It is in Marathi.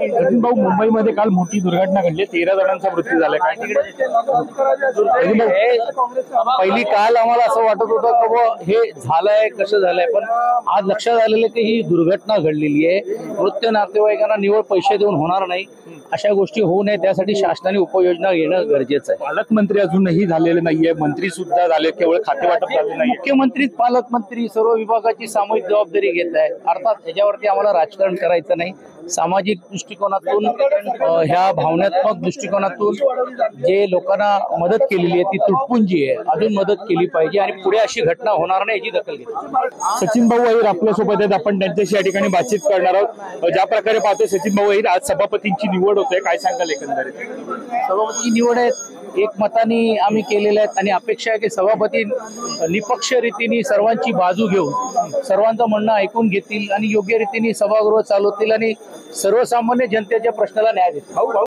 सचिन भाऊ, मुंबईमध्ये काल मोठी दुर्घटना घडली, 13 जणांचा मृत्यू झालाय. काय पहिली काल आम्हाला असं वाटत होतं की बुवा हे झालंय कसं झालंय, पण आज लक्षात आलेलं की ही दुर्घटना घडलेली आहे. मृत नातेवाईकांना निव्वळ पैसे देऊन होणार नाही, अशा गोष्टी होऊ नये त्यासाठी शासनाने उपाययोजना घेणं गरजेचं आहे. पालकमंत्री अजूनही झालेले नाहीये, मंत्री सुद्धा झाले, केवळ खाते वाटप झाले नाही. मुख्यमंत्री, पालकमंत्री सर्व विभागाची सामूहिक जबाबदारी घेत आहे. अर्थात याच्यावरती आम्हाला राजकारण करायचं नाही. सामाजिक दृष्टिकोनातून ह्या भावनात्मक दृष्टिकोनातून जे लोकांना मदत केलेली आहे ती तुटपुंजी आहे, अजून मदत केली पाहिजे आणि पुढे अशी घटना होणार नाही याची दखल घेतली. सचिन भाऊ अहिर आपल्यासोबत आहेत, आपण त्यांच्याशी या ठिकाणी बातचीत करणार आहोत. ज्या प्रकारे पाहतो सचिन भाऊ अहिर, आज सभापतींची निवड होते, काय सांगाल एकंदरीत? सभापतीची निवड आहे एक मताने आम्ही केलेल्या आहेत आणि अपेक्षा आहे की सभापती निपक्ष रीतीने सर्वांची बाजू घेऊन सर्वांचं म्हणणं ऐकून घेतील आणि योग्य रीतीने सभागृह चालवतील आणि सर्वसामान्य जनतेच्या प्रश्नाला न्याय देतील.